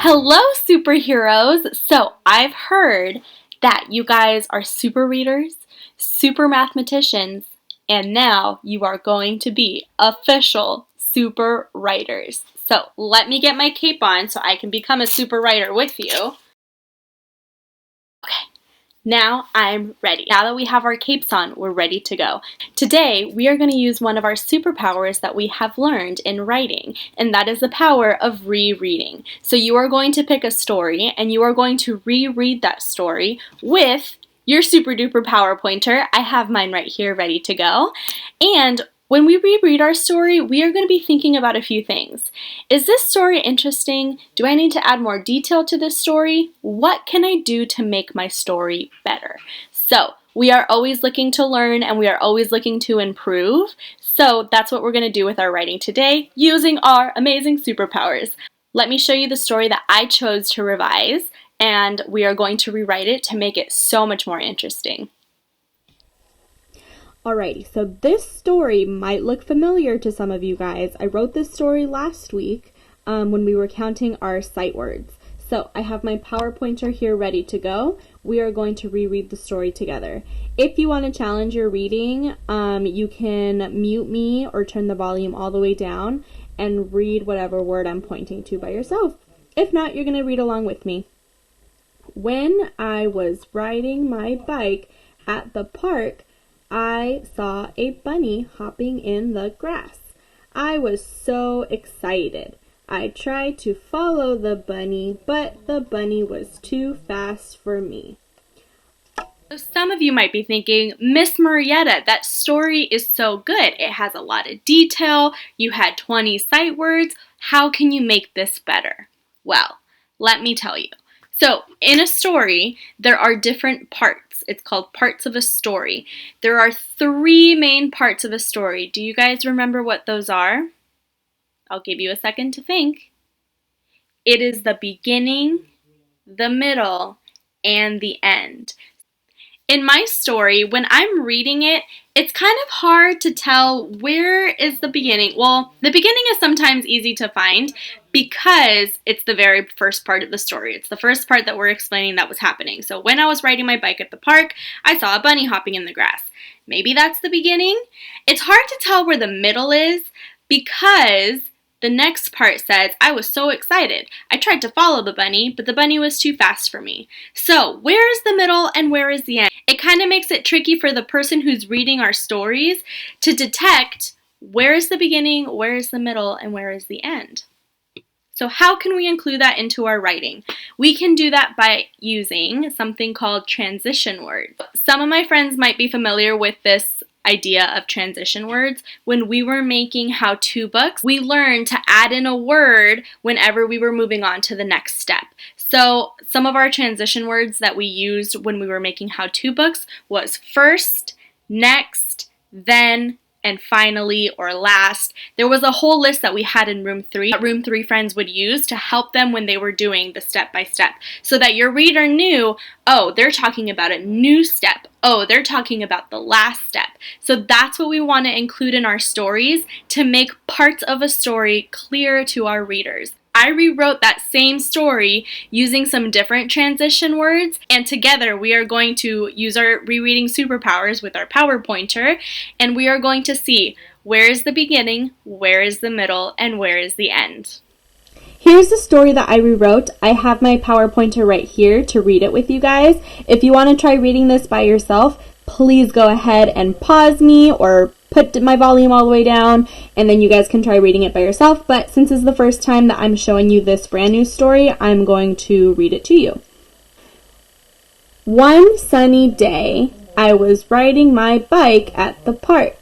Hello, superheroes! So, I've heard that you guys are super readers, super mathematicians, and now you are going to be official super writers. So, let me get my cape on so I can become a super writer with you. Okay, now I'm ready. Now that we have our capes on, we're ready to go. Today, we are going to use one of our superpowers that we have learned in writing, and that is the power of rereading. So you are going to pick a story, and you are going to reread that story with your super duper power pointer. I have mine right here ready to go. And when we reread our story, we are going to be thinking about a few things. Is this story interesting? Do I need to add more detail to this story? What can I do to make my story better? So, we are always looking to learn and we are always looking to improve. So, that's what we're going to do with our writing today using our amazing superpowers. Let me show you the story that I chose to revise, and we are going to rewrite it to make it so much more interesting. Alrighty, so this story might look familiar to some of you guys. I wrote this story last week when we were counting our sight words. So I have my power pointer here ready to go. We are going to reread the story together. If you want to challenge your reading, you can mute me or turn the volume all the way down and read whatever word I'm pointing to by yourself. If not, you're going to read along with me. When I was riding my bike at the park, I saw a bunny hopping in the grass. I was so excited. I tried to follow the bunny, but the bunny was too fast for me. So some of you might be thinking, Miss Marietta, that story is so good. It has a lot of detail. You had 20 sight words. How can you make this better? Well, let me tell you. So in a story, there are different parts. It's called parts of a story. There are 3 main parts of a story. Do you guys remember what those are? I'll give you a second to think. It is the beginning, the middle, and the end. In my story, when I'm reading it, it's kind of hard to tell where is the beginning. Well, the beginning is sometimes easy to find because it's the very first part of the story. It's the first part that we're explaining that was happening. So when I was riding my bike at the park, I saw a bunny hopping in the grass. Maybe that's the beginning. It's hard to tell where the middle is because the next part says, I was so excited. I tried to follow the bunny, but the bunny was too fast for me. So, where is the middle and where is the end? It kind of makes it tricky for the person who's reading our stories to detect where is the beginning, where is the middle, and where is the end. So how can we include that into our writing? We can do that by using something called transition words. Some of my friends might be familiar with this idea of transition words. When we were making how-to books, we learned to add in a word whenever we were moving on to the next step. So some of our transition words that we used when we were making how-to books was first, next, then, and finally or last. There was a whole list that we had in room 3 that room 3 friends would use to help them when they were doing the step-by-step so that your reader knew, oh, they're talking about a new step. Oh, they're talking about the last step. So that's what we want to include in our stories to make parts of a story clear to our readers. I rewrote that same story using some different transition words, and together we are going to use our rereading superpowers with our power pointer, and we are going to see where is the beginning, where is the middle, and where is the end. Here's the story that I rewrote. I have my power pointer right here to read it with you guys. If you want to try reading this by yourself, please go ahead and pause me or put my volume all the way down, and then you guys can try reading it by yourself. But since this is the first time that I'm showing you this brand new story, I'm going to read it to you. One sunny day, I was riding my bike at the park.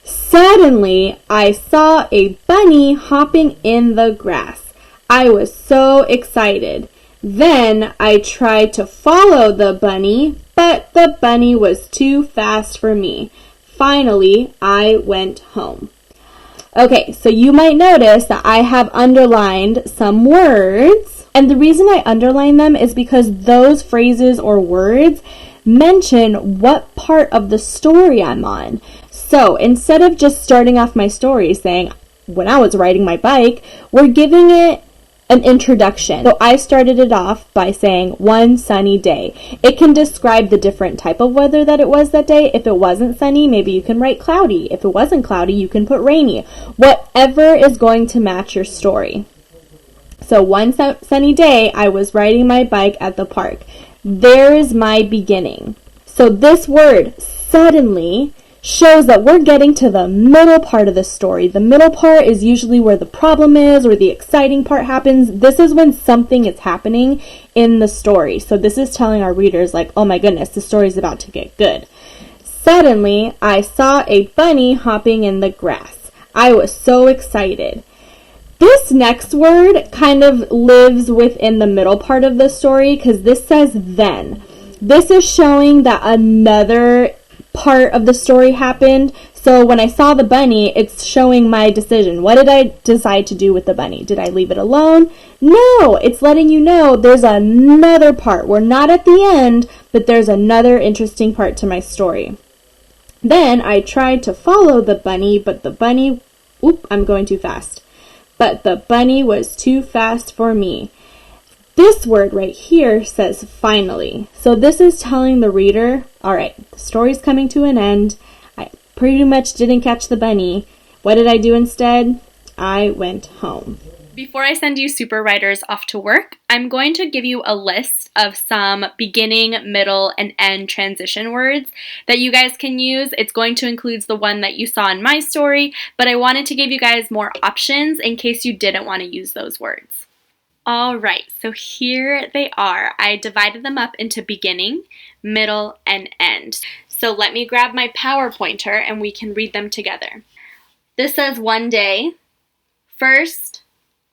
Suddenly, I saw a bunny hopping in the grass. I was so excited. Then I tried to follow the bunny, but the bunny was too fast for me. Finally, I went home. Okay, so you might notice that I have underlined some words, and the reason I underline them is because those phrases or words mention what part of the story I'm on. So instead of just starting off my story saying, when I was riding my bike, we're giving it an introduction. So I started it off by saying one sunny day. It can describe the different type of weather that it was that day. If it wasn't sunny, maybe you can write cloudy. If it wasn't cloudy, you can put rainy. Whatever is going to match your story. So one sunny day, I was riding my bike at the park. There's my beginning. So this word, suddenly, shows that we're getting to the middle part of the story. The middle part is usually where the problem is or the exciting part happens. This is when something is happening in the story. So this is telling our readers like, oh my goodness, the story is about to get good. Suddenly, I saw a bunny hopping in the grass. I was so excited. This next word kind of lives within the middle part of the story because this says then. This is showing that another part of the story happened. So when I saw the bunny, it's showing my decision. What did I decide to do with the bunny? Did I leave it alone? No, it's letting you know there's another part. We're not at the end, but there's another interesting part to my story. Then I tried to follow the bunny, but the bunny, I'm going too fast. But the bunny was too fast for me. This word right here says finally. So this is telling the reader, all right, the story's coming to an end. I pretty much didn't catch the bunny. What did I do instead? I went home. Before I send you super writers off to work, I'm going to give you a list of some beginning, middle, and end transition words that you guys can use. It's going to include the one that you saw in my story, but I wanted to give you guys more options in case you didn't want to use those words. Alright, so here they are. I divided them up into beginning, middle, and end. So let me grab my PowerPointer and we can read them together. This says one day, first,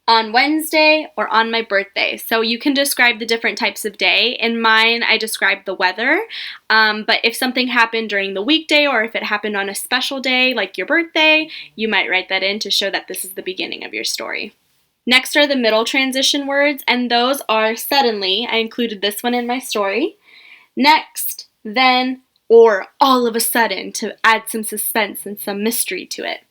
on Wednesday, or on my birthday. So you can describe the different types of day. In mine, I described the weather, but if something happened during the weekday or if it happened on a special day like your birthday, you might write that in to show that this is the beginning of your story. Next are the middle transition words, and those are suddenly. I included this one in my story. Next, then, or all of a sudden to add some suspense and some mystery to it.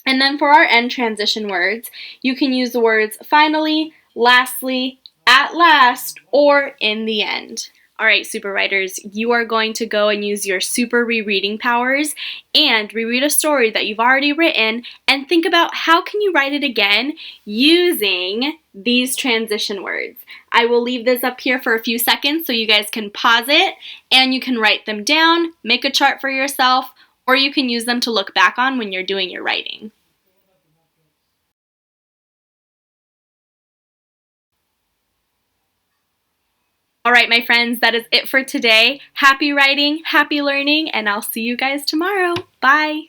And then for our end transition words, you can use the words finally, lastly, at last, or in the end. All right, super writers, you are going to go and use your super rereading powers and reread a story that you've already written and think about how can you write it again using these transition words. I will leave this up here for a few seconds so you guys can pause it and you can write them down, make a chart for yourself, or you can use them to look back on when you're doing your writing. All right, my friends, that is it for today. Happy writing, happy learning, and I'll see you guys tomorrow. Bye.